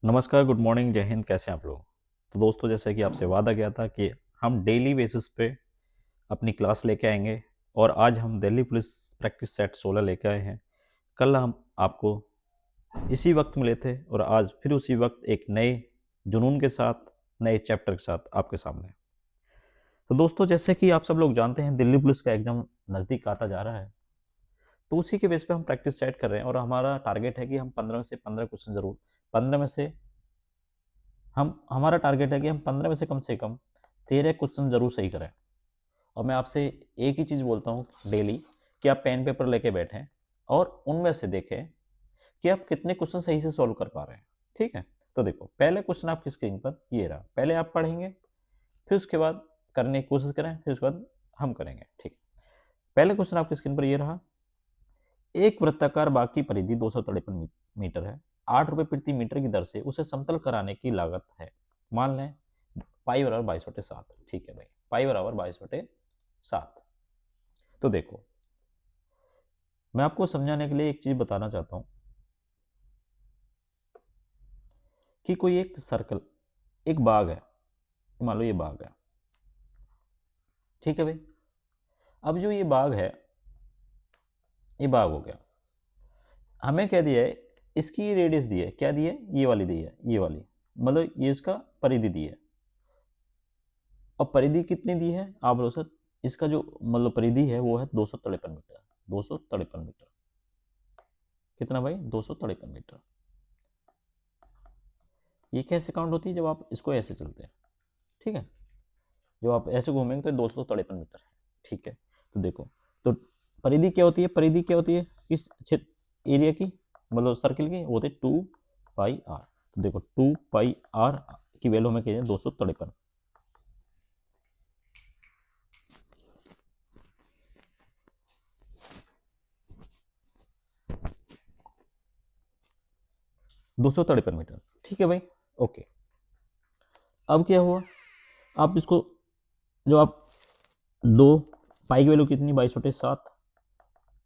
नमस्कार, good morning, जय हिंद। कैसे हैं आप लोग? तो दोस्तों, जैसे कि आपसे वादा किया था कि हम डेली बेसिस पे अपनी क्लास लेके आएंगे और आज हम दिल्ली पुलिस प्रैक्टिस सेट 16 लेके आए हैं। कल हम आपको इसी वक्त मिले थे और आज फिर उसी वक्त एक नए जुनून के साथ, नए चैप्टर के साथ आपके सामने। तो दोस्तों, जैसे कि आप सब लोग जानते हैं, दिल्ली पुलिस का एग्जाम नज़दीक आता जा रहा है। तो उसी के बेस पे हम प्रैक्टिस सेट कर रहे हैं और हमारा टारगेट है कि हम 15 में से 15 क्वेश्चन जरूर 15 में से हम हमारा टारगेट है कि हम 15 में से कम 13 क्वेश्चन जरूर सही करें। और मैं आपसे एक ही चीज़ बोलता हूँ डेली, कि आप पेन पेपर लेके बैठें और उनमें से देखें कि आप कितने क्वेश्चन सही से सॉल्व कर पा रहे हैं। ठीक है? तो देखो, पहले क्वेश्चन आपकी स्क्रीन पर ये रहा। पहले आप पढ़ेंगे, फिर उसके बाद करने की कोशिश करें, फिर उसके बाद हम करेंगे। ठीक है? पहले क्वेश्चन आपकी स्क्रीन पर ये रहा। एक वृत्ताकार बाग की परिधि 253 मीटर है। 8 रुपये प्रति मीटर की दर से उसे समतल कराने की लागत है। मान लें पाई बराबर 22/7। ठीक है भाई, पाई बराबर 22/7। तो देखो, मैं आपको समझाने के लिए एक चीज बताना चाहता हूं कि कोई एक सर्कल, एक बाग है, मान लो ये बाग है। ठीक है भाई, अब जो ये बाग है, ये बाग हो गया। हमें क्या दिया है, इसकी रेडियस दी है। क्या दी है? ये वाली दी है, ये वाली, मतलब ये इसका परिधि दी है। अब परिधि कितनी दी है आप बोलो सर? इसका जो मतलब परिधि है वो है 253 मीटर। 253 मीटर। कितना भाई? 253 मीटर। ये कैसे काउंट होती है? जब आप इसको ऐसे चलते हैं। ठीक है? जब आप ऐसे घूमेंगे तो 253 मीटर है। ठीक है? तो देखो, तो परिधि क्या होती है? परिधि क्या होती है इस क्षेत्र एरिया की, मतलब सर्किल की? वो होती है 2 पाई आर। तो देखो, 2 पाई आर की वैल्यू हमें कही है 253। 253 मीटर। ठीक है भाई, ओके। अब क्या हुआ? आप इसको, जो आप दो पाई की वैल्यू कितनी? 22/7,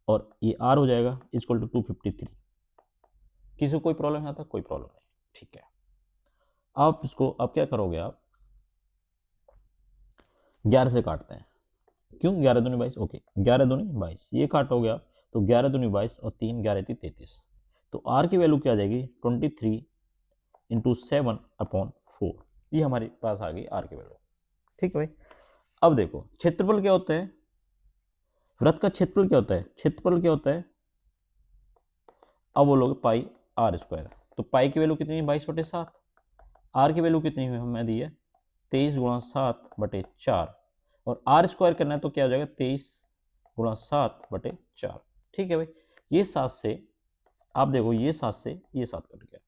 और ये आर हो जाएगा इक्वल टू 253। किसी को कोई प्रॉब्लम है? था कोई प्रॉब्लम नहीं। ठीक है, आप इसको अब क्या करोगे? आप 11 से काटते हैं। क्यों? 11 दूनी 22। ओके, 11 दूनी 22 ये काटोगे आप, तो 11 दूनी 22 और 3 11 33। तो आर की वैल्यू क्या आ जाएगी? 23 × 7/4। ये हमारे पास आ गई आर की वैल्यू। ठीक है भाई, अब देखो क्षेत्रफल क्या होता है, वृत्त का क्षेत्रफल क्या होता है? क्षेत्रफल क्या होता है? अब बोलोगे पाई आर स्क्वायर। तो पाई की वैल्यू कितनी है? 22/7। आर की वैल्यू कितनी है हमें दी है? 23 × 7/4। और आर स्क्वायर करना है तो क्या हो जाएगा? 23 × 7/4। ठीक है भाई, ये 7 से, आप देखो, ये 7 से ये 7 कट गया,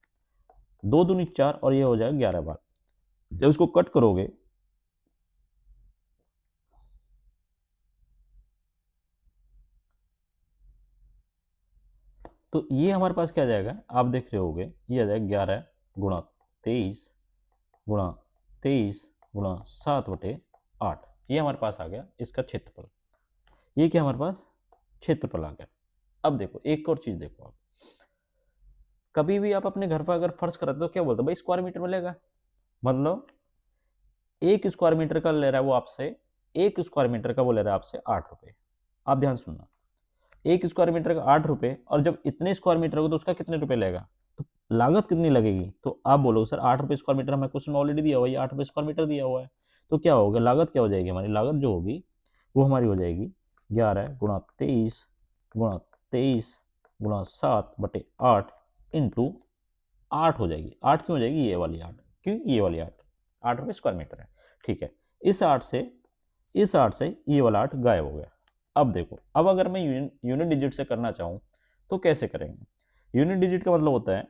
2 दूनी 4 और ये हो जाएगा 11 बार। जब इसको कट करोगे तो ये हमारे पास क्या आ जाएगा? आप देख रहे होगे, ये आ जाएगा 11 × 23 × 23 × 7/8। ये हमारे पास आ गया इसका क्षेत्रफल। ये क्या हमारे पास? क्षेत्रफल आ गया। अब देखो एक और चीज देखो, आप कभी भी आप अपने घर पर अगर फर्श कराते हो तो क्या बोलते हो भाई? स्क्वायर मीटर में लेगा। मतलब 1 स्क्वायर मीटर का ले रहा है वो आपसे, 1 स्क्वायर मीटर का वो ले रहा है आपसे 8 रुपए। आप ध्यान सुनना, 1 स्क्वायर मीटर का 8 रुपए, और जब इतने स्क्वायर मीटर होगा तो उसका कितने रुपए लेगा? तो लागत कितनी लगेगी? तो आप बोलो सर 8 रुपए स्क्वायर मीटर, हमें क्वेश्चन में ऑलरेडी दिया हुआ है, 8 रुपए स्क्वायर मीटर दिया हुआ है। तो क्या होगा? लागत क्या हो जाएगी हमारी? लागत जो होगी वो हमारी हो जाएगी 11 × 23 × 23 × 7/8 इंटू 8 हो जाएगी। 8 क्यों हो जाएगी? ये वाली 8। क्यों? ये वाली 8। 8 रुपए स्क्वायर मीटर है। ठीक है, इस 8 से, इस 8 से ये वाला 8 गायब हो गया। अब देखो, अब अगर मैं यूनिट डिजिट से करना चाहूँ तो कैसे करेंगे? यूनिट डिजिट का मतलब होता है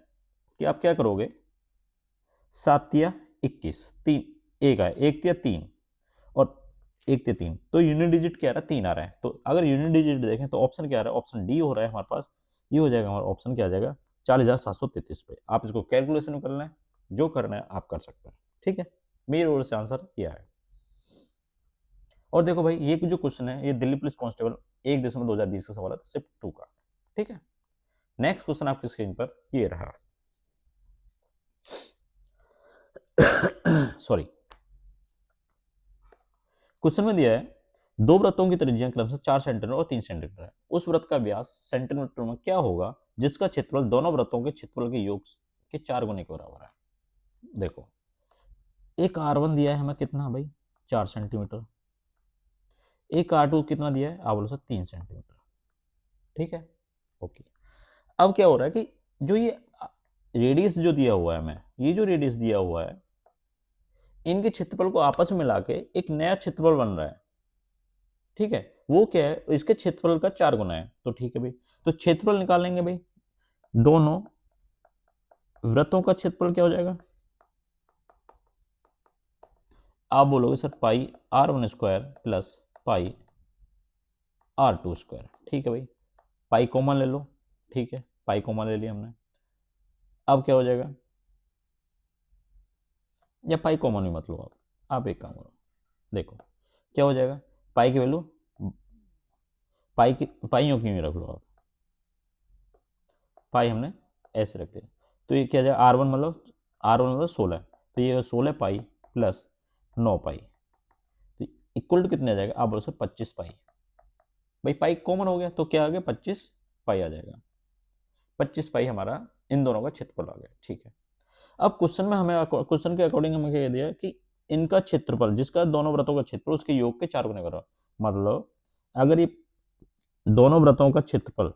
कि आप क्या करोगे? 7 × 21, 3, एक आए, 1 × 3 और 1 × 3, तो यूनिट डिजिट क्या आ रहा है? 3 आ रहा है। तो अगर यूनिट डिजिट देखें तो ऑप्शन क्या आ रहा है? ऑप्शन डी हो रहा है हमारे पास। ये हो जाएगा हमारा ऑप्शन, क्या आ जाएगा? 40,733 पे। आप इसको कैलकुलेशन में कर लें, जो करना है आप कर सकते हैं। ठीक है, मेरी ओर से आंसर यह है। और देखो भाई, ये जो क्वेश्चन है ये दिल्ली पुलिस कांस्टेबल 1 दिसंबर 2020 का सवाल है, सिर्फ 2 का। ठीक है, नेक्स्ट क्वेश्चन आपकी स्क्रीन पर ये रहा। सॉरी, क्वेश्चन में दिया है दो वृत्तों की त्रिज्या क्रमशः 4 सेंटीमीटर और 3 सेंटीमीटर है। उस वृत्त का व्यास सेंटीमीटर में क्या होगा जिसका क्षेत्रफल दोनों वृत्तों के क्षेत्रफल के योग के 4 गुने के बराबर है। देखो, एक R1 दिया है हमें कितना भाई, 4 सेंटीमीटर। एक R2 कितना दिया है, आप बोलो सर 3 सेंटीमीटर। ठीक है, ओके। अब क्या हो रहा है कि जो ये रेडियस जो दिया हुआ है हमें, ये जो रेडियस दिया हुआ है, इनके क्षेत्रफल को आपस में मिला के एक नया क्षेत्रफल बन रहा है। ठीक है, वो क्या है, इसके क्षेत्रफल का 4 गुना है। तो ठीक है भाई, तो क्षेत्रफल निकालेंगे भाई, दोनों वृत्तों का क्षेत्रफल क्या हो जाएगा, आप बोलोगे सर पाई R1 square plus pi R2 square. ठीक है भाई, पाई कॉमन ले लो। ठीक है, पाई कॉमन ले लिया हमने। अब क्या हो जाएगा, या पाई कॉमन भी मत लो, आप एक काम करो, देखो क्या हो जाएगा, पाई की वैल्यू, पाइयों की रख लो आप, पाई हमने ऐसे रख दिया। तो ये क्या जाएगा, R1 मतलब 16, तो ये 16 पाई प्लस 9 पाई, तो इक्वल टू कितने आ जाएगा, आप बोलो सर 25 पाई। भाई पाई कॉमन हो गया तो क्या आ गया, 25 पाई आ जाएगा। 25 पाई हमारा इन दोनों का क्षेत्रफल आ गया। ठीक है, अब क्वेश्चन में हमें, क्वेश्चन के अकॉर्डिंग हमें क्या दिया है कि इनका क्षेत्रफल, जिसका दोनों वृत्तों का क्षेत्रफल उसके योग के 4 गुने करो। मतलब अगर ये दोनों वृत्तों का क्षेत्रफल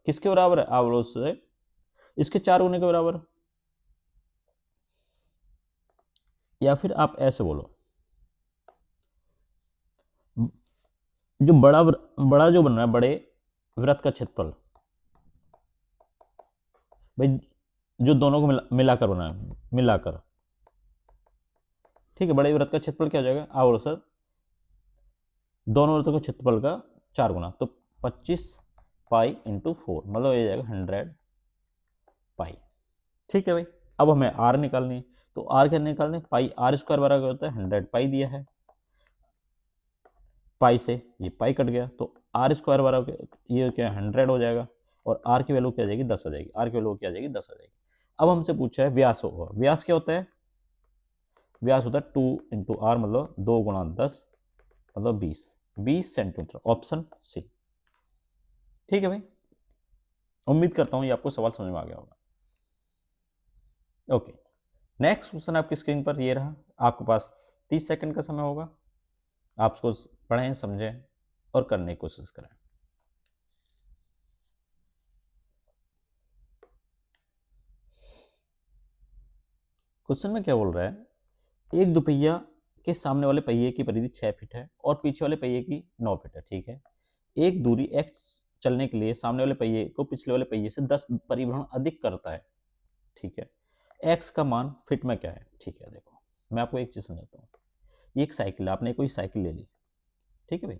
किसके बराबर है, आप बोलो से इसके 4 गुने के बराबर, या फिर आप ऐसे बोलो, जो बड़ा जो बन रहा है, बड़े वृत्त का क्षेत्रफल भाई, जो दोनों को मिलाकर बना है, मिलाकर। ठीक है, बड़े वृत्त का क्षेत्रफल क्या हो जाएगा, आप बोलो सर दोनों वृत्तों के क्षेत्रफल का 4 गुना, तो 25 पाई इंटू 4, मतलब ये जाएगा 100 पाई। ठीक है भाई, अब हमें R निकालनी है, तो R क्या निकालने, पाई R स्क्वायर बराबर होता है 100 पाई दिया है, पाई से ये पाई कट गया, तो R स्क्वायर बराबर ये क्या 100 हो जाएगा, और R की वैल्यू क्या आ जाएगी, 10 आ जाएगी। R की वैल्यू क्या आ जाएगी, 10 आ जाएगी। अब हमसे पूछा है व्यास होगा, व्यास क्या होता है, व्यास होता है 2 इंटू R, मतलब 2 गुणा 10 मतलब 20 सेंटीमीटर, ऑप्शन सी। ठीक है भाई, उम्मीद करता हूं ये आपको सवाल समझ में आ गया होगा। ओके, नेक्स्ट क्वेश्चन आपकी स्क्रीन पर ये रहा, आपके पास 30 सेकंड का समय होगा, आप उसको पढ़ें, समझें और करने की कोशिश करें। क्वेश्चन में क्या बोल रहा है, एक दुपहिया के सामने वाले पहिए की परिधि 6 फीट है और पीछे वाले पहिए की 9 फीट है। ठीक है, एक दूरी x चलने के लिए सामने वाले पहिए को पिछले वाले पहिए से 10 परिभ्रमण अधिक करता है। ठीक है, x का मान फीट में क्या है। ठीक है, देखो मैं आपको एक चीज समझाता हूँ, ये एक साइकिल है, आपने कोई साइकिल ले ली। ठीक है भाई,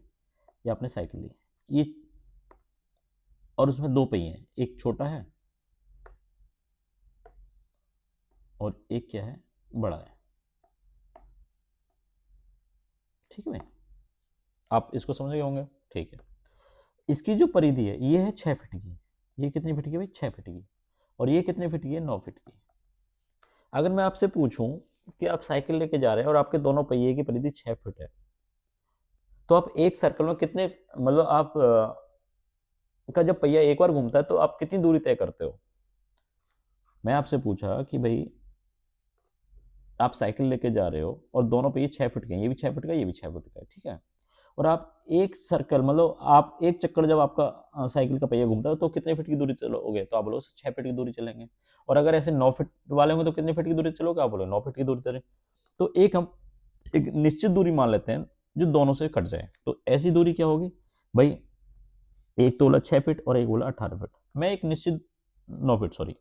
ये आपने साइकिल ली, ये और उसमें 2 पहिए हैं, एक छोटा है और एक क्या है, बड़ा है। ठीक है भाई, आप इसको समझ गए होंगे। ठीक है, इसकी जो परिधि है ये है 6 फीट की, ये कितनी फीट की भाई, 6 फीट की, और ये कितने फीट की है, 9 फीट की। अगर मैं आपसे पूछूं कि आप साइकिल लेके जा रहे हैं और आपके दोनों पहिए की परिधि 6 फीट है, तो आप एक सर्कल में कितने, मतलब आप का जब पहिया एक बार घूमता है तो आप कितनी दूरी तय करते हो। मैं आपसे पूछा कि भाई आप साइकिल लेके जा रहे हो और दोनों पहिए 6 फीट के हैं, ये भी 6 फीट का, ये भी 6 फीट का है। ठीक है, और आप एक सर्कल, मतलब आप एक चक्कर जब आपका साइकिल का पहिया घूमता है तो कितने फीट की दूरी चलोगे, तो आप बोलो 6 फीट की दूरी चलेंगे। और अगर ऐसे 9 फीट वाले होंगे तो कितने फीट की दूरी चलोगे, आप बोलो 9 फीट की दूरी चलेंगे। तो हम एक निश्चित दूरी मान लेते हैं जो दोनों से कट जाए, तो ऐसी दूरी क्या होगी भाई, एक तो बोला 6 फीट और एक बोला 18 फीट, मैं एक निश्चित 9 फीट, सॉरी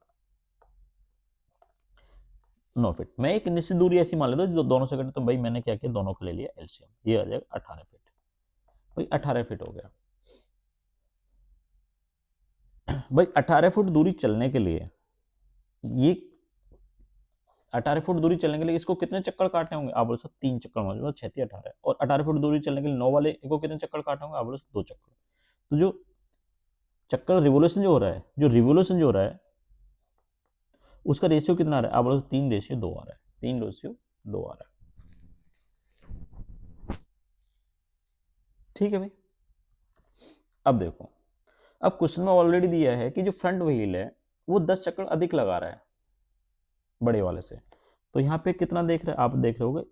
9 फीट, मैं एक निश्चित दूरी ऐसी मान लेता हूँ जो दोनों से कटे, तो भाई मैंने क्या किया, दोनों को ले लिया एलसीएम, ये आ जाएगा 18 फीट। भाई 18 फीट हो गया। भाई 18 फुट दूरी चलने के लिए, ये 18 फुट दूरी चलने के लिए इसको कितने चक्कर काटने होंगे, आप बोलो सर 3 चक्कर, मतलब 6 18, और 18 फुट दूरी चलने के लिए 9 वाले को कितने चक्कर काटने होंगे, आप बोलो 2 चक्कर। तो जो चक्कर रिवोल्यूशन जो हो रहा है, जो रिवोल्यूशन जो हो रहा है उसका रेशियो कितना आ रहा है? आप बोलो 3:2 आ रहा है, 3:2 आ रहा है। ठीक है भाई। अब देखो, अब क्वेश्चन में ऑलरेडी दिया है कि जो फ्रंट व्हील है वो 10 चक्कर अधिक लगा रहा है बड़े वाले से। तो यहाँ पे कितना देख रहे हैं आप? देख रहे होगे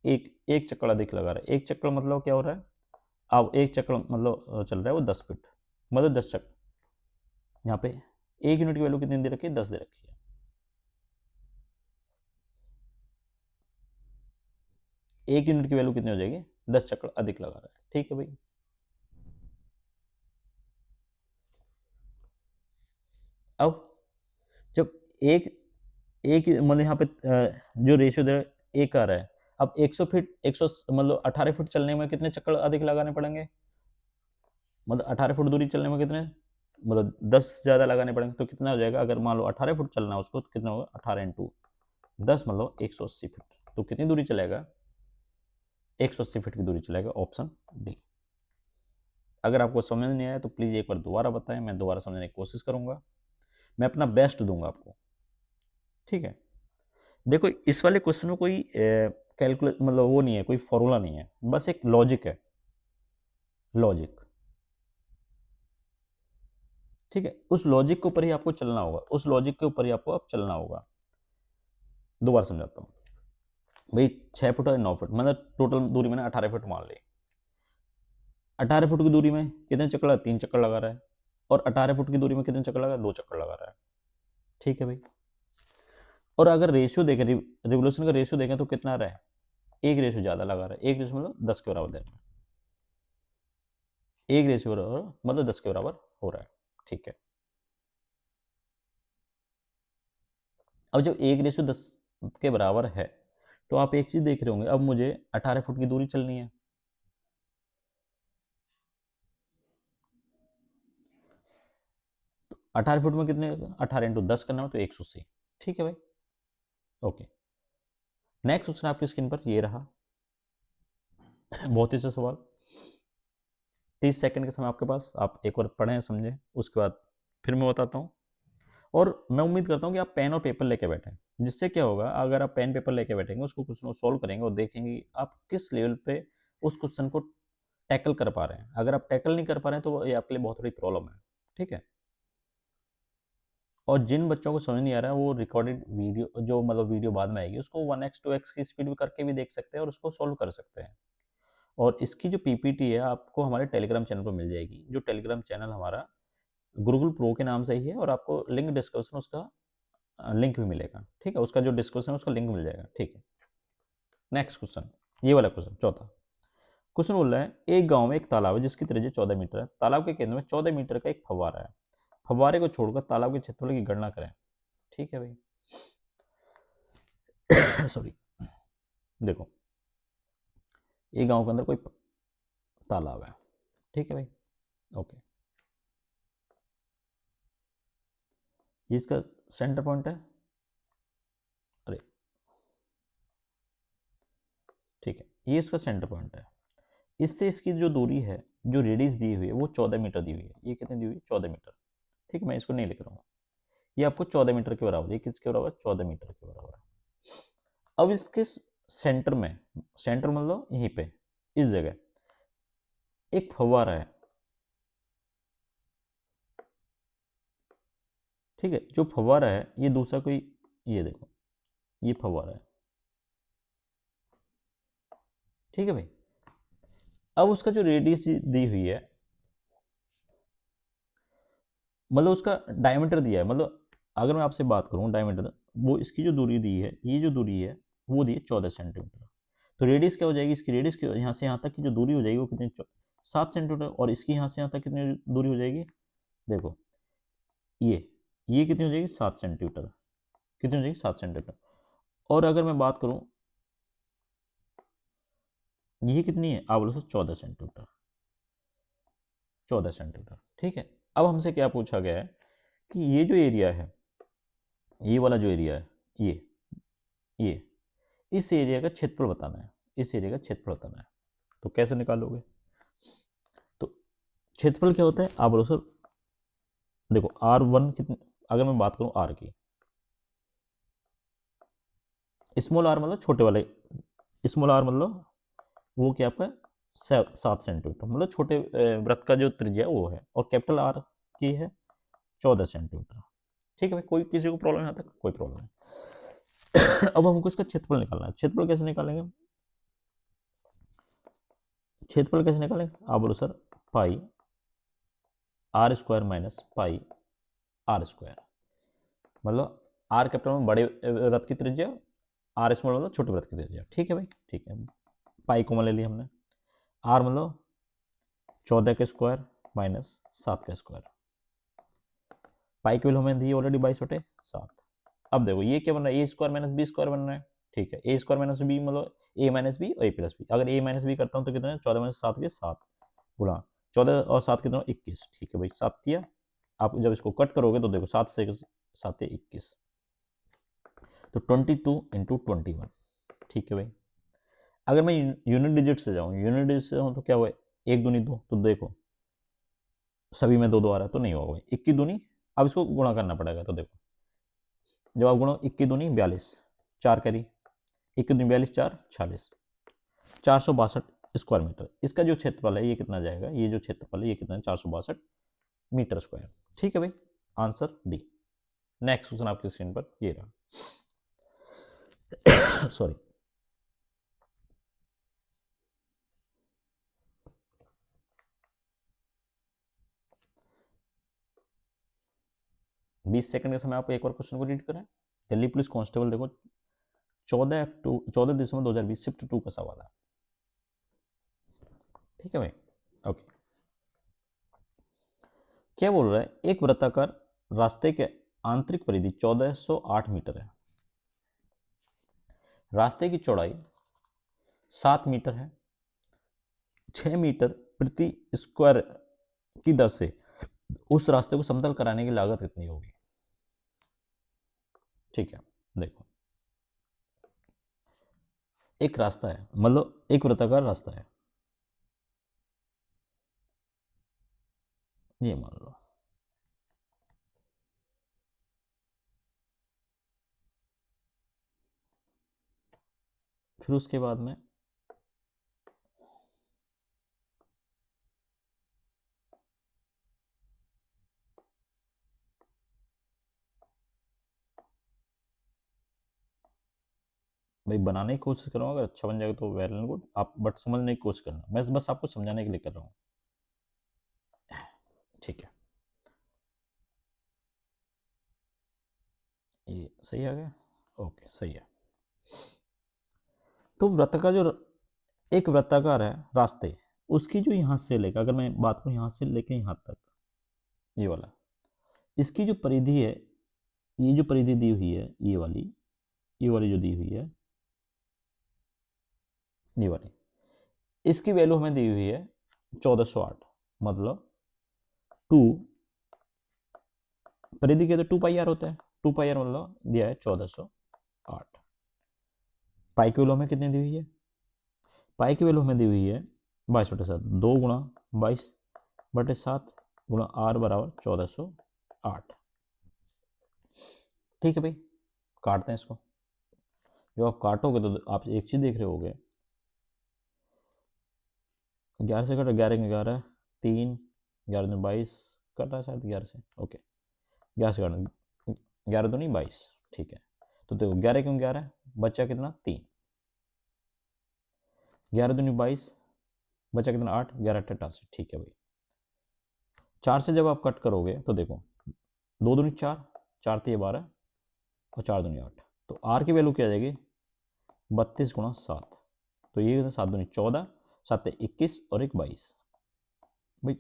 एक एक चक्कर अधिक लगा रहा है। एक चक्कर मतलब क्या हो रहा है? अब एक चक्कर मतलब चल रहा है वो 10 फीट, मतलब 10 चक्कर। यहाँ पे एक यूनिट की वैल्यू कितनी दे रखी है? 10 दे रखी है। एक यूनिट की वैल्यू कितनी हो जाएगी? 10 चक्कर अधिक लगा रहा है। ठीक है भाई। अब जब एक एक मतलब यहाँ पे जो रेशियो दे एक आ रहा है, अब 100 फीट 100 मतलब 18 फुट चलने में कितने चक्कर अधिक लगाने पड़ेंगे? मतलब 18 फुट दूरी चलने में कितने, मतलब 10 ज़्यादा लगाने पड़ेंगे। तो कितना हो जाएगा? अगर मान लो 18 फुट चलना है उसको तो कितना होगा? 18 इंटू 10 मतलब 180 फीट। तो कितनी दूरी चलेगा? 180 फीट की दूरी चलेगा। Option D. अगर आपको समझ नहीं आया तो प्लीज़ एक बार दोबारा बताएं, मैं दोबारा समझने की कोशिश करूंगा, मैं अपना बेस्ट दूंगा आपको। ठीक है। देखो इस वाले क्वेश्चन में कोई कैलकुलेट मतलब वो नहीं है, कोई फॉर्मूला नहीं है, बस एक लॉजिक है, लॉजिक। ठीक है, उस लॉजिक के ऊपर ही आपको चलना होगा, उस लॉजिक के ऊपर ही आपको अब चलना होगा। दोबारा समझाता हूँ भाई। 6 फुट और 9 फुट मतलब टोटल दूरी मैंने 18 फुट मान ली। 18 फुट की दूरी में कितने चक्कर लगा? 3 चक्कर लगा रहा है। और 18 फुट की दूरी में कितने चक्कर लगा? 2 चक्कर लगा रहा है। ठीक है भाई। और अगर रेशियो देखें, रिवोल्यूशन का रेशियो देखें तो कितना आ रहा है? एक रेशियो ज़्यादा लगा रहा है। एक रेशियो मतलब 10 के बराबर दे रहा है। एक रेशियो बराबर मतलब 10 के बराबर हो रहा है। ठीक है। अब जब एक रेशियो 10 के बराबर है तो आप एक चीज़ देख रहे होंगे, अब मुझे 18 फुट की दूरी चलनी है। तो 18 फुट में कितने? 18 इंटू 10 करना हो तो 180। ठीक है भाई। ओके। नेक्स्ट क्वेश्चन आपकी स्क्रीन पर ये रहा। बहुत ही अच्छा सवाल। 30 सेकंड का समय आपके पास, आप एक बार पढ़ें समझें, उसके बाद फिर मैं बताता हूँ। और मैं उम्मीद करता हूँ कि आप पेन और पेपर लेके बैठें, जिससे क्या होगा, अगर आप पेन पेपर लेके बैठेंगे उसको क्वेश्चन को सॉल्व करेंगे और देखेंगे आप किस लेवल पे उस क्वेश्चन को टैकल कर पा रहे हैं। अगर आप टैकल नहीं कर पा रहे हैं तो ये आपके लिए बहुत बड़ी प्रॉब्लम है। ठीक है। और जिन बच्चों को समझ नहीं आ रहा है वो रिकॉर्डेड वीडियो, जो मतलब वीडियो बाद में आएगी, उसको 1x 2x की स्पीड में करके भी देख सकते हैं और उसको सॉल्व कर सकते हैं। और इसकी जो पीपीटी है आपको हमारे टेलीग्राम चैनल पर मिल जाएगी, जो टेलीग्राम चैनल हमारा गुरुकुल प्रो के नाम से ही है, और आपको लिंक डिस्क्रिप्शन उसका लिंक भी मिलेगा। ठीक है, उसका जो डिस्क्रिप्शन है उसका लिंक मिल जाएगा। ठीक है। नेक्स्ट क्वेश्चन, ये वाला क्वेश्चन चौथा क्वेश्चन बोल रहा है, एक गांव में एक तालाब है जिसकी त्रिज्या 14 मीटर है। तालाब के केंद्र में 14 मीटर का एक फव्वारा है। फव्वारे को छोड़कर तालाब के क्षेत्रफल की गणना करें। ठीक है भाई। सॉरी। देखो, एक गांव के अंदर कोई तालाब है। ठीक है भाई। ओके। ये इसका सेंटर पॉइंट है। अरे ठीक है, ये इसका सेंटर पॉइंट है। इससे इसकी जो दूरी है, जो रेडियस दी हुई है वो 14 मीटर दी हुई है। ये कितनी दी हुई है? 14 मीटर। ठीक है, मैं इसको नहीं लिख रहा हूँ। ये आपको 14 मीटर के बराबर है। ये किसके बराबर? 14 मीटर के बराबर है। अब इसके सेंटर में, सेंटर मतलब यहीं पे इस जगह एक फव्वारा है। ठीक है, जो फव्वारा है ये दूसरा कोई, ये देखो, ये फव्वारा है। ठीक है भाई। अब उसका जो रेडियस दी हुई है, मतलब उसका डायमीटर दिया है, मतलब अगर मैं आपसे बात करूं डायमीटर, वो इसकी जो दूरी दी है, ये जो दूरी है वो दी है 14 सेंटीमीटर। तो रेडियस क्या हो जाएगी? इसकी रेडियस की यहाँ से यहाँ तक की जो दूरी हो जाएगी वो कितनी? 7 सेंटीमीटर। और इसकी यहाँ से यहाँ तक कितनी दूरी हो जाएगी? देखो, ये कितनी हो जाएगी? 7 सेंटीमीटर। कितनी हो जाएगी? 7 सेंटीमीटर। और अगर मैं बात करूं, ये कितनी है? आप बोलो 14 सेंटीमीटर। 14 सेंटीमीटर। ठीक है। अब हमसे क्या पूछा गया है कि ये जो एरिया है, ये वाला जो एरिया है, ये इस एरिया का क्षेत्रफल बताना है। इस एरिया का क्षेत्रफल बताना है। तो कैसे निकालोगे? तो क्षेत्रफल क्या होता है? आप बोलो सर देखो R1 कितनी, अगर मैं बात करूं R की, स्मॉल आर मतलब छोटे वाले, स्मॉल आर मतलब वो क्या आपका 7 सेंटीमीटर, मतलब छोटे वृत्त का जो त्रिज्या है वो है, और कैपिटल आर की है 14 सेंटीमीटर। ठीक है भाई, कोई किसी को प्रॉब्लम यहाँ तक? कोई प्रॉब्लम नहीं। अब हमको इसका क्षेत्रफल निकालना है। क्षेत्रफल कैसे निकालेंगे? क्षेत्रफल कैसे निकालेंगे आप बोलो sir? Pi are square minus pi are square, मतलब आर कैपिटल में बड़े वृत्त की त्रिज्या, आर स्मॉल मतलब छोटे वृत्त की त्रिज्या। ठीक है भाई, ठीक है। पाई कॉमन ले लिया हमने। आर मतलब 14 का स्क्वायर माइनस 7 का स्क्वायर। पाई की वैल्यू हमें दी ऑलरेडी 22/7। अब देखो ये क्या बन रहा है? ए स्क्वायर माइनस बी स्क्वायर बन रहा है। ठीक है, ए स्क्वायर माइनस बी मतलब ए माइनस बी और ए प्लस बी। अगर ए माइनस बी करता हूँ तो कितना है? 14 - 7 के 7 गुणा 14 और 7 कितना? 21। ठीक है भाई, 7 किया। आप जब इसको कट करोगे तो देखो 7 से 7 21, तो 22 × 21। ठीक है भाई, अगर मैं यूनिट डिजिट से जाऊँ, यूनिट डिजिट से जाऊँ तो क्या हुआ? 1 दूनी 2, तो देखो सभी में 2 2 आ रहा है तो नहीं होगा भाई। 21 दूनी, अब इसको गुणा करना पड़ेगा। तो देखो जब आप गुणो 21 दूनी 42, 4 करी, 21 दूनी 42, 4 46, 462 स्क्वायर मीटर। इसका जो क्षेत्रफल है ये कितना जाएगा? ये जो क्षेत्रफल है ये कितना है? 462 मीटर स्क्वायर। ठीक है भाई, आंसर डी। नेक्स्ट क्वेश्चन आपकी स्क्रीन पर ये रहा। सॉरी, बीस सेकंड के समय आप एक और क्वेश्चन को रीड करें। दिल्ली पुलिस कांस्टेबल देखो 14 दिसंबर 2020 शिफ्ट 2 का सवाल है। ठीक है भाई, ओके। क्या बोल रहा है? एक वृत्ताकार रास्ते के आंतरिक परिधि 1408 मीटर है। रास्ते की चौड़ाई 7 मीटर है। 6 मीटर प्रति स्क्वायर की दर से उस रास्ते को समतल कराने की लागत कितनी होगी? ठीक है, देखो एक रास्ता है, मतलब एक वृत्ताकार रास्ता है, ये मान लो। फिर उसके बाद में भाई बनाने की कोशिश कर रहा हूँ, अगर अच्छा बन जाएगा तो वेल एंड गुड, आप बट समझने की कोशिश करना, मैं बस आपको समझाने के लिए कर रहा हूँ। ठीक है, ये सही आ गया? ओके, सही है। तो वृत्ताकार जो एक वृत्ताकार है रास्ते, उसकी जो यहाँ से लेकर, अगर मैं बात करूँ यहाँ से लेकर यहाँ तक, ये वाला, इसकी जो परिधि है, ये जो परिधि दी हुई है, ये वाली जो दी हुई है, ये वाली, इसकी वैल्यू हमें दी हुई है 1408, मतलब 2, परिधि के तो 2 πr होता है, 2 πr मतलब दिया है 1408। पाई की वैल्यू हमें कितनी दी हुई है? पाई की वैल्यू हमें दी हुई है 22/7, 2 गुणा 22/7 गुणा आर बराबर 1408। ठीक है भाई, काटते हैं इसको। जब आप काटोगे तो आप एक चीज देख रहे होगे, 11 से कटा, 11 3, 11 22 कटा शायद 11 से, ओके 11 से कटा, 11 तो नहीं 22। ठीक है, तो देखो 11 क्यों 11, बचा कितना? 3, 11 दूनी 22, बचा कितना? 8, 11 88। ठीक है भाई, 4 से जब आप कट करोगे तो देखो 2 दूनी 4, 4 तो 12 और 4 दूनी 8, तो आर की वैल्यू क्या आ जाएगी? 32 × 7, तो ये 7 दूनी 14, 7 21 और एक 22। भाई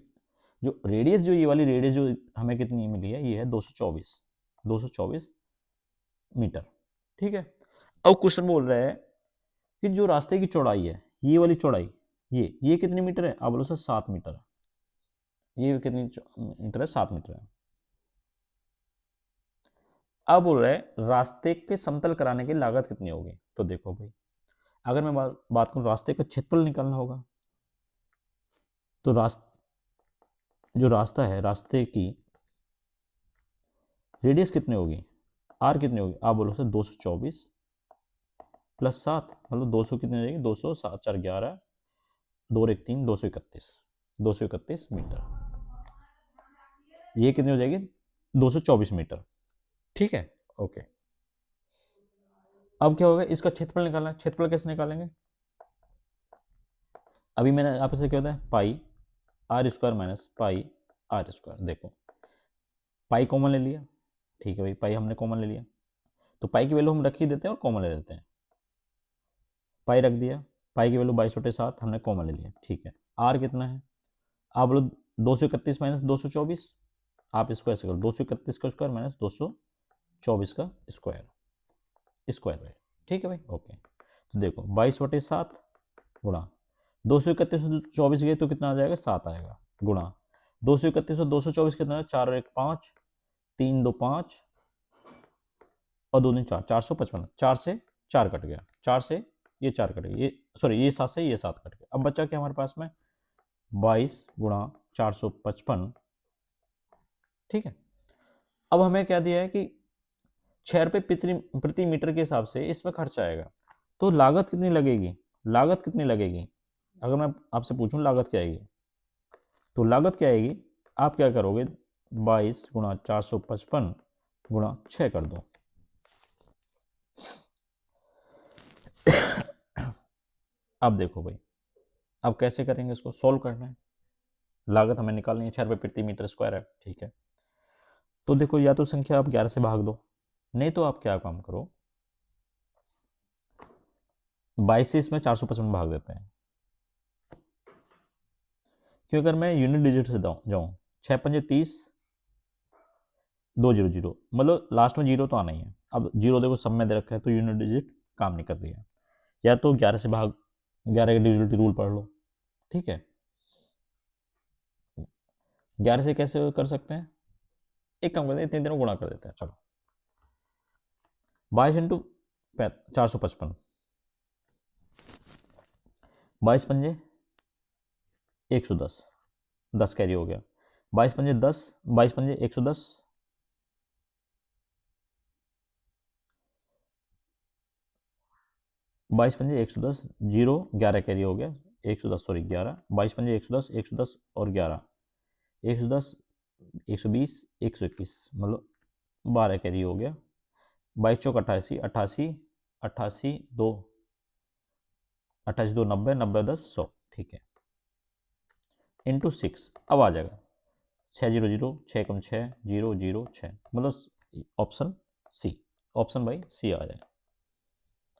जो रेडियस, जो ये वाली रेडियस जो हमें कितनी मिली है, ये है 224 मीटर। ठीक है, अब क्वेश्चन बोल रहा है कि जो रास्ते की चौड़ाई है, ये वाली चौड़ाई, ये कितनी मीटर है? आप बोलो सर 7 मीटर। ये कितनी मीटर है? 7 मीटर है। अब बोल रहे हैं रास्ते के समतल कराने की लागत कितनी होगी? तो देखो भाई, अगर मैं बात करूं, रास्ते का क्षेत्रफल निकालना होगा, तो जो रास्ता है, रास्ते की रेडियस कितनी होगी, आर कितनी होगी, आप बोलो सर 224 प्लस 7, मतलब 200 कितनी हो जाएगी, 200 7 4 11, 2 और 1 3, 231, 231 मीटर। ये कितनी हो जाएगी, 224 मीटर। ठीक है, ओके। अब क्या होगा, इसका क्षेत्रफल निकालना है। क्षेत्रफल कैसे निकालेंगे, अभी मैंने आपसे क्या होता है, pi are square minus pi are square. देखो पाई कॉमन ले लिया, ठीक है भाई, पाई हमने कॉमन ले लिया, तो पाई की वैल्यू हम रख ही देते हैं और कॉमन ले लेते हैं। पाई रख दिया, पाई की वैल्यू 22/7 हमने कॉमन ले लिया, ठीक है। आर कितना है, आप बोलो 231 माइनस 224, आप इसको ऐसे करो, 231 का स्क्वायर माइनस 224 का स्क्वायर, स्क्वायर भाई, ठीक है भाई, ओके। तो देखो 22/7 गुणा 231 से 24 गए तो कितना आ जाएगा, 7 आएगा, गुणा 231 और 224 कितना है, 4 और 1 5, 3 2 5 और 2 दिन 4, 455, 4 से 4 कट गया, 4 से ये 4 कट गया, ये सॉरी ये 7 से ये 7 कट गया। अब बचा क्या हमारे पास में, 22 गुणा 455, ठीक है। अब हमें क्या दिया है कि 6 रुपये प्रति मीटर के हिसाब से इसमें खर्च आएगा, तो लागत कितनी लगेगी, लागत कितनी लगेगी, अगर मैं आपसे पूछूं लागत क्या आएगी, तो लागत क्या आएगी, आप क्या करोगे, 22 गुणा 455 गुणा 6 कर दो। अब देखो भाई, अब कैसे करेंगे, इसको सॉल्व करना है, लागत हमें निकालनी है, 6 रुपये प्रति मीटर स्क्वायर है, ठीक है। तो देखो या तो संख्या आप 11 से भाग दो, नहीं तो आप क्या काम करो, 22 से इसमें 455 भाग देते हैं, क्योंकि अगर मैं यूनिट डिजिट से जाऊँ 6×5 = 30, 200, मतलब लास्ट में जीरो तो आना ही है। अब जीरो देखो सब में दे रखा है तो यूनिट डिजिट काम नहीं कर रही है, या तो 11 से भाग, 11 का डिविजिबिलिटी रूल पढ़ लो, ठीक है। 11 से कैसे कर सकते हैं, एक काम करते हैं, इतने दिनों गुणा कर देते हैं, चलो 22 × 455, 22×5 = 110, 10 कैरी हो गया, 22×5 = 10, 22×5 = 110, 22×5 = 110, 0 11 कैरी हो गया, 110 सॉरी 11, 22×5 = 110, 110 और 11, 110, 120, 121, मतलब 12 कैरी हो गया, 22 चौक 88, 88, 88 2, 88 2 90, 90 10 100, ठीक है, इंटू 6। अब आ जाएगा 600, 6×6 0 0 6, मतलब ऑप्शन सी, ऑप्शन भाई सी आ जाए।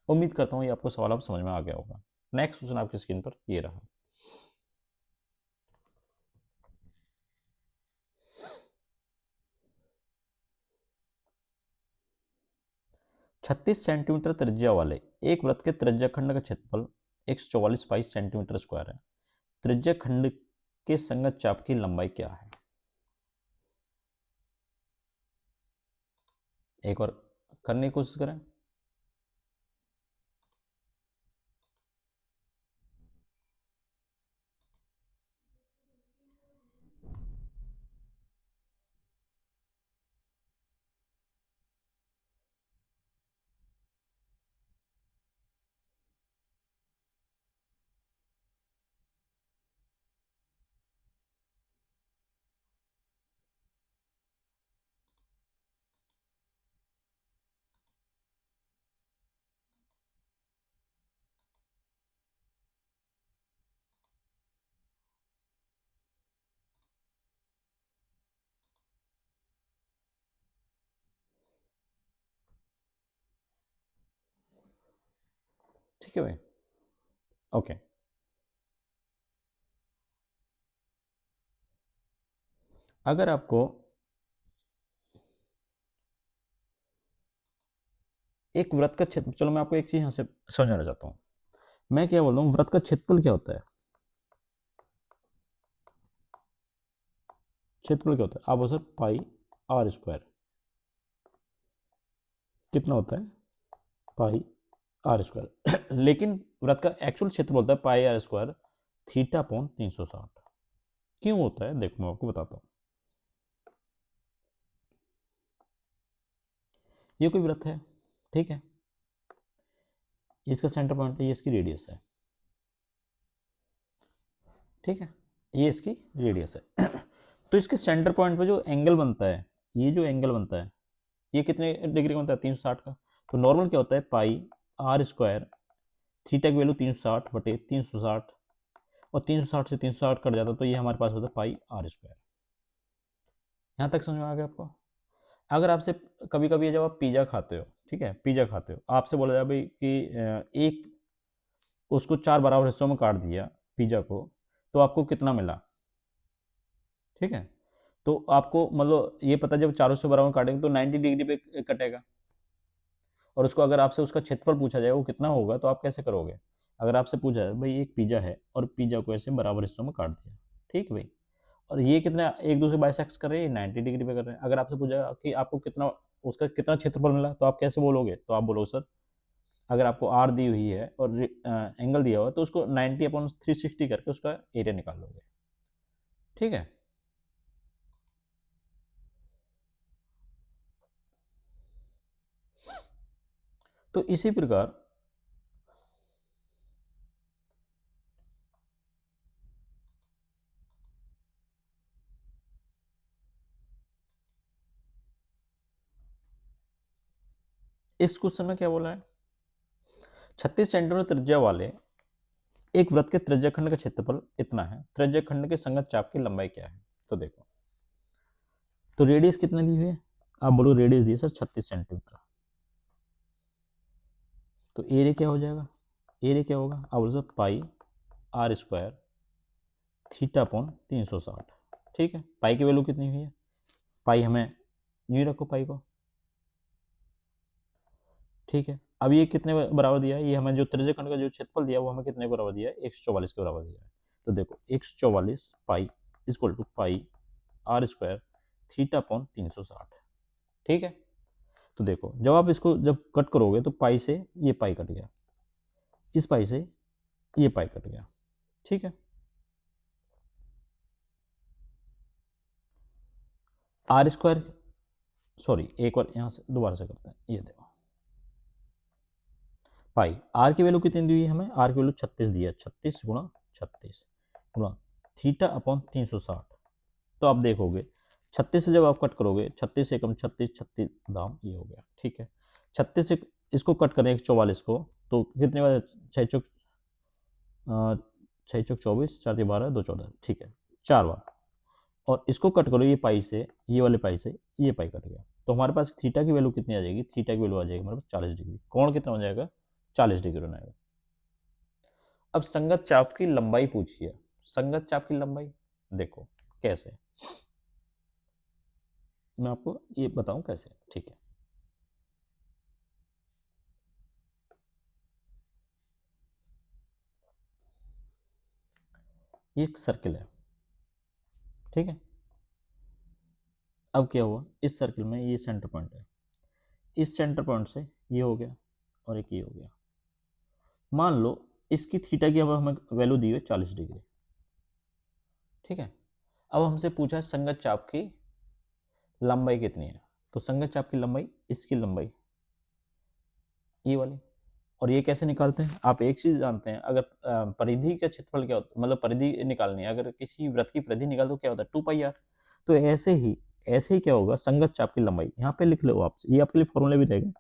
उम्मीद करता हूँ ये आपको सवाल अब समझ में आ गया होगा। नेक्स्ट क्वेश्चन आपकी स्क्रीन पर ये रहा, 36 सेंटीमीटर त्रिज्या वाले एक वृत्त के त्रिज्या खंड का क्षेत्रफल 144 सेंटीमीटर स्क्वायर है, त्रिज्या खंड के संगत चाप की लंबाई क्या है। एक बार करने की कोशिश करें, ठीक है भाई, ओके। अगर आपको एक वृत्त का क्षेत्र, चलो मैं आपको एक चीज यहां से समझाना चाहता हूँ, मैं क्या बोल रहा हूँ, वृत्त का क्षेत्रफल क्या होता है, क्षेत्रफल क्या होता है, आप बोलो सर पाई आर स्क्वायर, कितना होता है, पाई आर स्क्वायर लेकिन वृत्त का एक्चुअल क्षेत्र बोलता है पाई आर स्क्वायर θ/360। क्यों होता है देखो मैं आपको बताता हूँ, ये कोई वृत्त है, ठीक है, इसका सेंटर पॉइंट है, ये इसकी रेडियस है, ठीक है, ये इसकी रेडियस है। तो इसके सेंटर पॉइंट पे जो एंगल बनता है, ये जो एंगल बनता है, ये कितने डिग्री का बनता है, 360 का। तो नॉर्मल क्या होता है, पाई आर स्क्वायर, थीटा की वैल्यू 360 बटे 360, और 360 से 360 कट जाता है, तो ये हमारे पास होता है पाई आर स्क्वायर। यहाँ तक समझ में आ गया आपको। अगर आपसे कभी कभी जब आप पिज़्ज़ा खाते हो, ठीक है, पिज़्ज़ा खाते हो, आपसे बोला जाए भाई कि एक उसको 4 बराबर हिस्सों में काट दिया पिज़्ज़ा को, तो आपको कितना मिला, ठीक है। तो आपको मतलब ये पता, जब चारों से बराबर काटेंगे तो 90 डिग्री पे कटेगा, और उसको अगर आपसे उसका क्षेत्रफल पूछा जाए वो कितना होगा, तो आप कैसे करोगे। अगर आपसे पूछा जाए भाई एक पिज़्ज़ा है और पिज़्ज़ा को ऐसे बराबर हिस्सों में काट दिया, ठीक है भाई, और ये कितना एक दूसरे बाइसेक्स कर रहे हैं, 90 डिग्री पे कर रहे हैं। अगर आपसे पूछा कि आपको कितना उसका कितना क्षेत्रफल मिला, तो आप कैसे बोलोगे, तो आप बोलोगे सर, अगर आपको आर दी हुई है और एंगल दिया हुआ है, तो उसको 90/360 करके उसका एरिया निकाल लोगे, ठीक है। तो इसी प्रकार इस क्वेश्चन में क्या बोला है, 36 सेंटीमीटर त्रिज्या वाले एक वृत्त के त्रिज्या खंड का क्षेत्रफल इतना है, त्रिज्या खंड के संगत चाप की लंबाई क्या है। तो देखो, तो रेडियस कितना दी हुई है, आप बोलो रेडियस दी है सर 36 सेंटीमीटर, तो एरिया क्या हो जाएगा, एरिया क्या होगा, आप बोलो sir pi are square theta upon 360, ठीक है। पाई की वैल्यू कितनी हुई है, पाई हमें यूँ रखो पाई को, ठीक है। अब ये कितने बराबर दिया है, ये हमें जो त्रिज्या खंड का जो क्षेत्रफल दिया वो हमें कितने बराबर दिया है, 144 के बराबर दिया है। तो देखो 144 pi equal to pi are square theta upon 360, ठीक है। तो देखो जब आप इसको जब कट करोगे तो पाई से ये पाई कट गया, इस पाई से ये पाई कट गया, ठीक है। आर स्क्वायर, सॉरी एक बार यहाँ से दोबारा से करते हैं, ये देखो पाई आर की वैल्यू कितनी दी हुई है हमें, आर की वैल्यू 36 दी है, 36 गुणा 36 गुणा थीटा अपॉन 360। तो आप देखोगे 36 से जब आप कट करोगे, 36 से कम 36, 36 दाम ये हो गया, ठीक है। 36 से इसको कट करें 144 को, तो कितने बार, 6 चौक 24, 4 12 2 14, ठीक है, 4 बार। और इसको कट करो ये पाई से, ये वाले पाई से ये पाई कट गया, तो हमारे पास थीटा की वैल्यू कितनी आ जाएगी, थीटा की वैल्यू आ जाएगी हमारे पास 40 डिग्री, कोण कितना हो जाएगा, 40 डिग्री बनाएगा। अब संगत चाप की लंबाई पूछिए, संगत चाप की लंबाई देखो कैसे, मैं आपको ये बताऊं कैसे, ठीक है। ये एक सर्किल है, ठीक है। अब क्या हुआ, इस सर्किल में ये सेंटर पॉइंट है, इस सेंटर पॉइंट से ये हो गया और एक ये हो गया। मान लो इसकी थीटा की अब हमें वैल्यू दी है 40 डिग्री, ठीक है। अब हमसे पूछा संगत चाप की लंबाई कितनी है, तो संगत चाप की लंबाई, इसकी लंबाई ये वाली, और ये कैसे निकालते हैं, आप एक चीज जानते हैं, अगर परिधि का क्षेत्रफल क्या होता है, मतलब परिधि निकालनी है, अगर किसी वृत्त की परिधि निकाल तो क्या होता है 2 पाई आर। तो ऐसे ही क्या होगा, संगत चाप की लंबाई यहाँ पे लिख लो आप, ये आपके लिए फॉर्मूले भी रहेगा,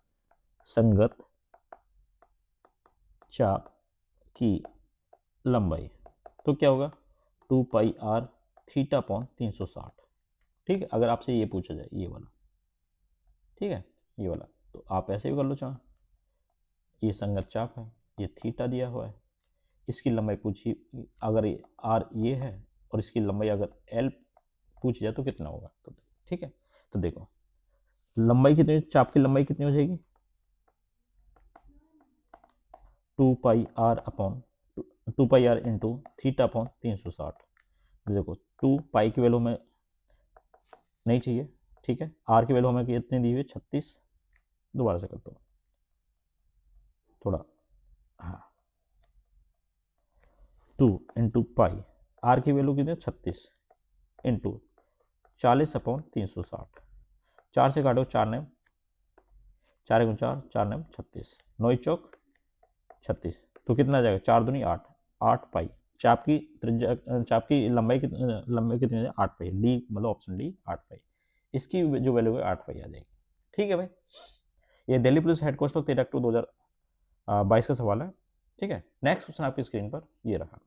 संगत चाप की लंबाई, तो क्या होगा 2 पाई आर थीटा अपॉन 360, ठीक है। अगर आपसे ये पूछा जाए ये वाला, ठीक है, ये वाला, तो आप ऐसे भी कर लो चाहे, ये संगत चाप है, ये थीटा दिया हुआ है, इसकी लंबाई पूछी, अगर ये आर ये है और इसकी लंबाई अगर एल पूछ जाए तो कितना होगा, तो ठीक है। तो देखो लंबाई कितनी, चाप की लंबाई कितनी हो जाएगी, 2 pi R upon 2 pi R into theta upon 360। देखो 2 पाई की वैल्यू हमें नहीं चाहिए, ठीक है। आर की वैल्यू हमें कितनी दी हुई है 36, दोबारा से करता हूँ थोड़ा, हाँ 2 इंटू पाई, आर की वैल्यू कितनी है 36 इंटू 40/360, 4 से काटो 4 ने 4 गुण 4, 4 9 36, 9 चौक 36, तो कितना आ जाएगा 4 दूनी 8, 8 पाई। चाप की त्रिज्या, चाप की लंबाई कितनी है 8 पाई, डी मतलब ऑप्शन डी 8 पाई। इसकी जो वैल्यू है 8 पाई आ जाएगी। ठीक है भाई, ये दिल्ली पुलिस हेड कांस्टेबल 13 अक्टूबर 2022 का सवाल है। ठीक है, नेक्स्ट क्वेश्चन आपकी स्क्रीन पर ये रहा।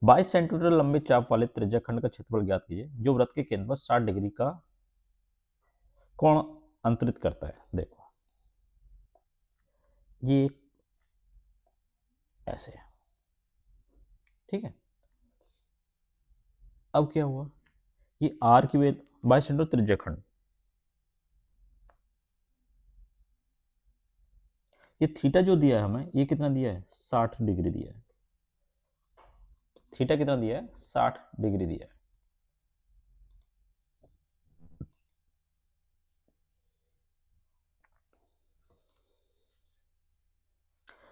22 सेंटीमीटर लंबे चाप वाले त्रिज्या खंड का क्षेत्रफल ज्ञात कीजिए जो वृत्त के केंद्र पर 60 डिग्री का कोण अंतरित करता है। देखो ये ऐसे है, ठीक है। अब क्या हुआ, ये आर की वैल्यू 22 सेंटीमीटर त्रिज्या खंड, ये थीटा जो दिया है हमें, ये कितना दिया है 60 डिग्री दिया है। थीटा कितना दिया है 60 डिग्री दिया है।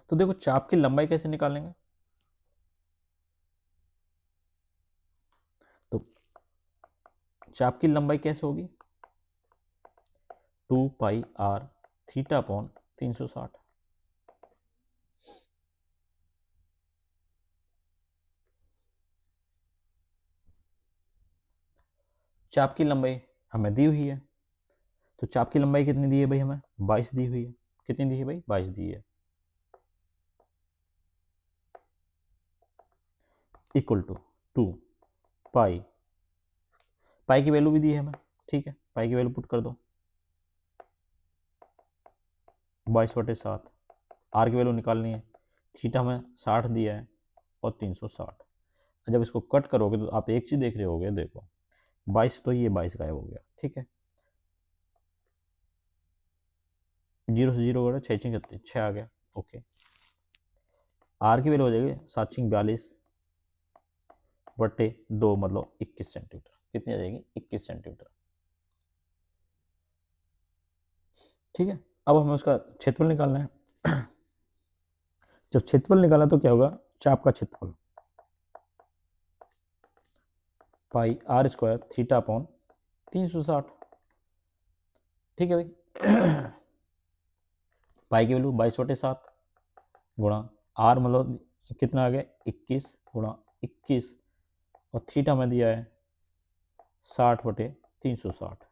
तो देखो चाप की लंबाई कैसे निकालेंगे, तो चाप की लंबाई कैसे होगी 2 पाई आर थीटा अपॉन 360। चाप की लंबाई हमें दी हुई है, तो चाप की लंबाई कितनी दी है भाई हमें 22 दी हुई है। कितनी दी है भाई 22 दी है, इक्वल टू 2 पाई, पाई की वैल्यू भी दी है हमें। ठीक है, पाई की वैल्यू पुट कर दो 22/7, आर की वैल्यू निकालनी है, थीटा हमें 60 दिया है और 360। जब इसको कट करोगे तो आप एक चीज देख रहे होगे, देखो 22 तो ये 22 गायब हो गया। ठीक है, 0 से 0 छः 6 आ गया। ओके, आर की वैल्यू हो जाएगी 742/2 मतलब 21 सेंटीमीटर। कितनी आ जाएगी 21 सेंटीमीटर। ठीक है, अब हमें उसका क्षेत्रफल निकालना है। जब क्षेत्रफल निकाला तो क्या होगा, चाप का क्षेत्रफल पाई आर स्क्वायर थीटा अपॉन 360। ठीक है भाई, पाई की वैल्यू 22/7 गुणा आर मतलब कितना आ गया 21 गुणा 21 और थीटा में दिया है 60/360।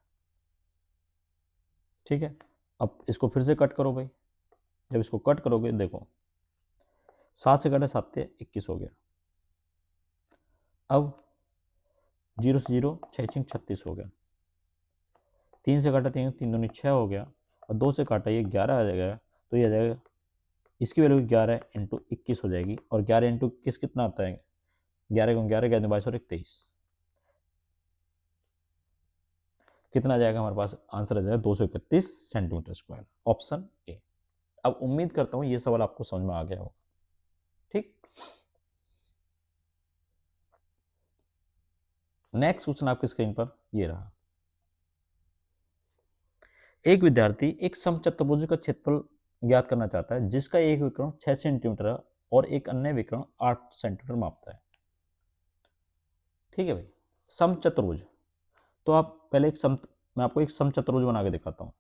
ठीक है, अब इसको फिर से कट करो भाई, जब इसको कट करोगे देखो 7 से कटे 7 से 21 हो गया। अब 0 से 0 6 36 हो गया, 3 से काटा 3 3 दूनी 6 हो गया और 2 से काटा ये 11 आ जाएगा। तो ये आ जाएगा, इसकी वैल्यू 11 इंटू 21 हो जाएगी और 11 इंटू 21 कितना आता है 11 को 11 कहते हैं 22 और 23, कितना आ जाएगा हमारे पास आंसर आ जाएगा 231 सेंटीमीटर स्क्वायर, ऑप्शन ए। अब उम्मीद करता हूं ये सवाल आपको समझ में आ गया होगा। ठीक, नेक्स्ट क्वेश्चन आपकी स्क्रीन पर ये रहा। एक विद्यार्थी एक समचतुर्भुज का क्षेत्रफल ज्ञात करना चाहता है जिसका एक विकर्ण 6 सेंटीमीटर और एक अन्य विकर्ण 8 सेंटीमीटर मापता है। ठीक है भाई, समचतुर्भुज, तो आप पहले मैं आपको एक समचतुर्भुज बना के दिखाता हूं।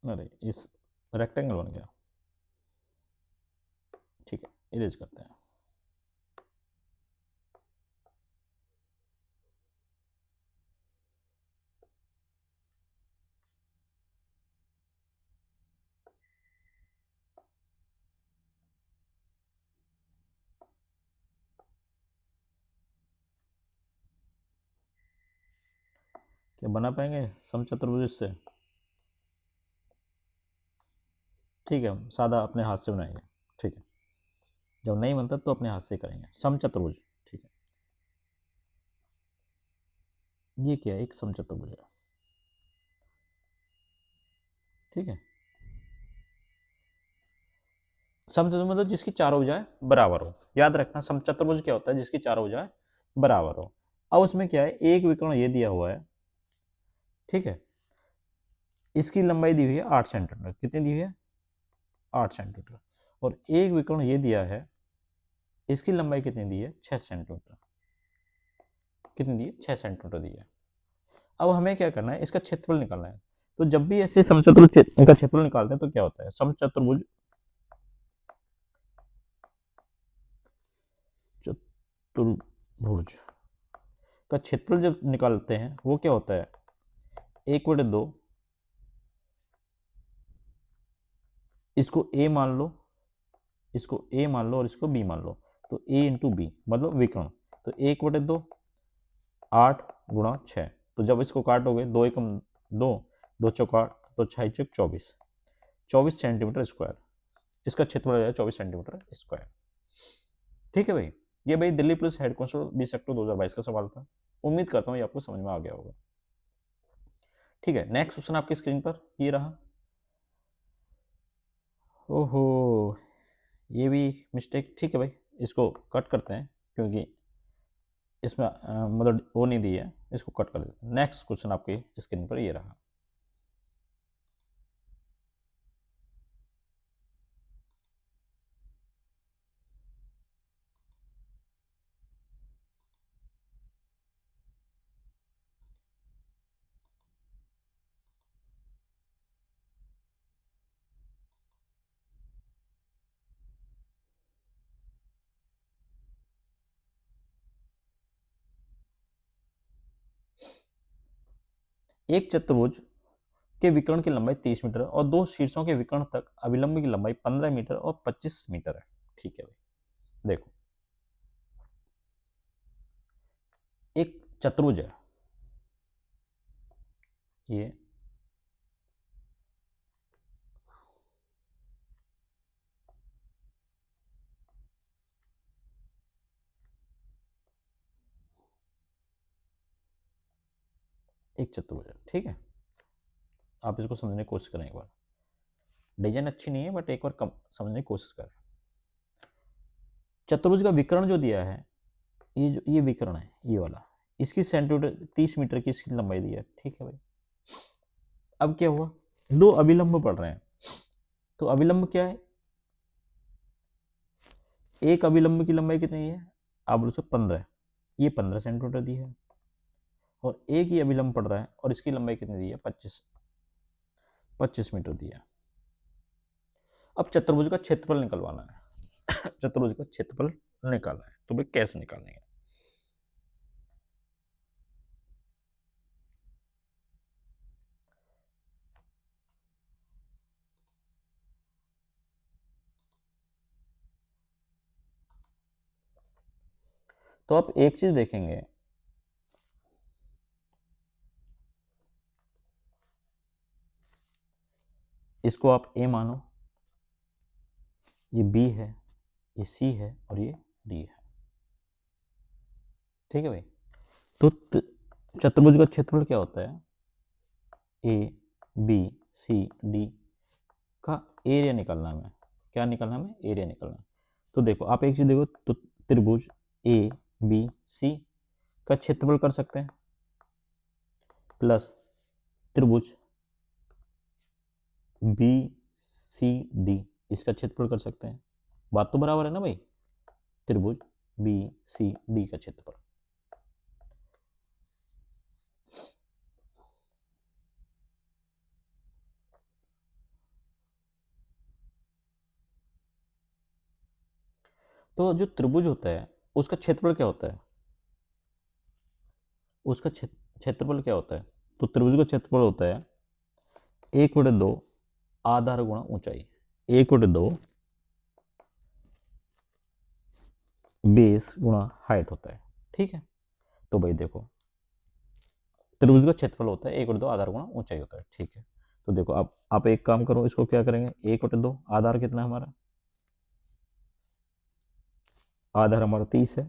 अरे इस रेक्टेंगल बन गया। ठीक है, इरेज करते हैं। क्या बना पाएंगे समचतुर्भुज इससे? ठीक है, हम सादा अपने हाथ से बनाएंगे। ठीक है, जब नहीं बनता तो अपने हाथ से करेंगे समचतुर्भुज। ठीक है, ये क्या है, एक समचतुर्भुज है। ठीक है, समचतुर्भुज मतलब जिसकी चारों भुजाएं बराबर हो। याद रखना समचतुर्भुज क्या होता है, जिसकी चारों भुजाएं बराबर हो। अब उसमें क्या है, एक विकर्ण ये दिया हुआ है। ठीक है, इसकी लंबाई दी हुई है 8 सेंटीमीटर। कितनी दी हुई है 8 सेंटीमीटर, और एक विकर्ण ये दिया है, इसकी लंबाई कितनी दी है, 6 सेंटीमीटर। कितनी दी है, 6 सेंटीमीटर दी है। अब हमें क्या करना है, इसका क्षेत्रफल निकालना है। तो जब भी ऐसे समचतुर्भुज का क्षेत्रफल निकालते हैं तो क्या होता है, समचतुर्भुज चतुर्भुज का क्षेत्रफल जब निकालते हैं वो क्या होता है, 1/2, इसको a मान लो, इसको a मान लो और इसको b मान लो, तो a इंटू बी मतलब विकर्ण। तो 1/2 8 गुणा 6, तो जब इसको काटोगे 2 एकम 2, 2 चौक 8, तो 6 चौक 24, 24 सेंटीमीटर स्क्वायर इसका क्षेत्रफल है, 24 सेंटीमीटर स्क्वायर। ठीक है भाई, ये भाई दिल्ली पुलिस हेड कांस्टेबल 20 अक्टूबर 2022 का सवाल था। उम्मीद करता हूँ ये आपको समझ में आ गया होगा। ठीक है, नेक्स्ट क्वेश्चन आपकी स्क्रीन पर ये रहा। ओहो, ये भी मिस्टेक। ठीक है भाई, इसको कट करते हैं क्योंकि इसमें मतलब वो नहीं दी है, इसको कट कर देते हैं। नेक्स्ट क्वेश्चन आपकी स्क्रीन पर ये रहा। एक चतुर्भुज के विकर्ण की लंबाई 30 मीटर और दो शीर्षों के विकर्ण तक अभिलंब की लंबाई 15 मीटर और 25 मीटर है। ठीक है भाई, देखो एक चतुर्भुज है ये, एक चतुर्भुज है। ठीक है, आप इसको समझने की कोशिश करें एक बार। डिजाइन अच्छी नहीं है बट एक बार कम समझने की कोशिश करें। चतुर्भुज का विकर्ण जो दिया है, ये विकर्ण है ये वाला, इसकी सेंटीमीटर 30 मीटर की इसकी लंबाई दी है। ठीक है भाई, अब क्या हुआ, दो अभिलंब पड़ रहे हैं, तो अभिलंब क्या है, एक अभिलंब की लंबाई कितनी है, आप बोलो सो 15, ये 15 सेंटीमीटर दी है, और एक ही अभिलंब पड़ रहा है और इसकी लंबाई कितनी दी है, 25 मीटर दी है। अब चतुर्भुज का क्षेत्रफल निकलवाना है। चतुर्भुज का क्षेत्रफल निकालना है, तो भाई कैसे निकालेंगे। तो आप एक चीज देखेंगे, इसको आप ए मानो, ये बी है, ये सी है और ये डी है। ठीक है भाई, तो चतुर्भुज का क्षेत्रफल क्या होता है, ए बी सी डी का एरिया निकालना है हमें। क्या निकालना है हमें, एरिया निकालना है। तो देखो आप एक चीज देखो, तो त्रिभुज ए बी सी का क्षेत्रफल कर सकते हैं प्लस त्रिभुज बी सी डी इसका क्षेत्रफल कर सकते हैं। बात तो बराबर है ना भाई, त्रिभुज बी सी डी का क्षेत्रफल। तो जो त्रिभुज होता है उसका क्षेत्रफल क्या होता है, उसका क्षेत्रफल क्या होता है, तो त्रिभुज का क्षेत्रफल होता है 1/2 आधार गुणा ऊंचाई, 1/2 बेस गुणा हाइट होता है। ठीक है, तो भाई देखो त्रिभुज का क्षेत्रफल होता है 1/2 आधार गुणा ऊंचाई होता है। ठीक है, तो देखो आप एक काम करो, इसको क्या करेंगे, 1/2 आधार कितना है हमारा, आधार हमारा 30 है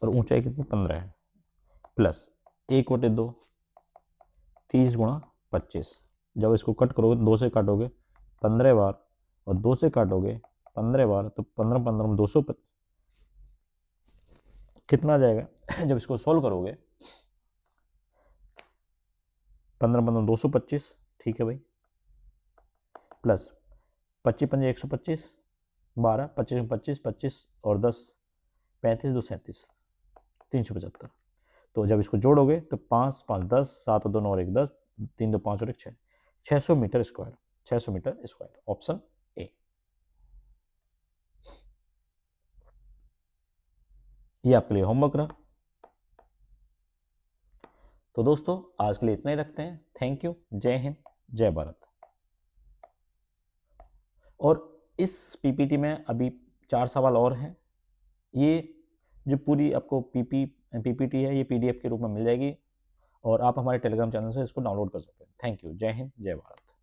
और ऊंचाई कितनी 15 है, प्लस 1/2 30 गुणा 25, जब इसको कट करोगे 2 से काटोगे 15 बार और 2 से काटोगे 15 बार, तो 15 15 में 200 कितना आ जाएगा। जब इसको सॉल्व करोगे 15 15 225, ठीक है भाई, प्लस 25 पंजे 125, 12, 25 में 25, 25 और 10, 35 2 37, 375। तो जब इसको जोड़ोगे तो 5 5 10, 7 और 2 9 और 1 10, 3 2 5 और 1 6, 600 metre square, 600 metre square, option A. ये आपके लिए होमवर्क रहा। तो दोस्तों आज के लिए इतना ही रखते हैं। Thank you. जय हिंद, जय भारत। और इस पीपीटी में अभी 4 सवाल और हैं। ये जो पूरी आपको पीपीटी है ये पीडीएफ के रूप में मिल जाएगी और आप हमारे टेलीग्राम चैनल से इसको डाउनलोड कर सकते हैं। Thank you. जय हिंद, जय भारत।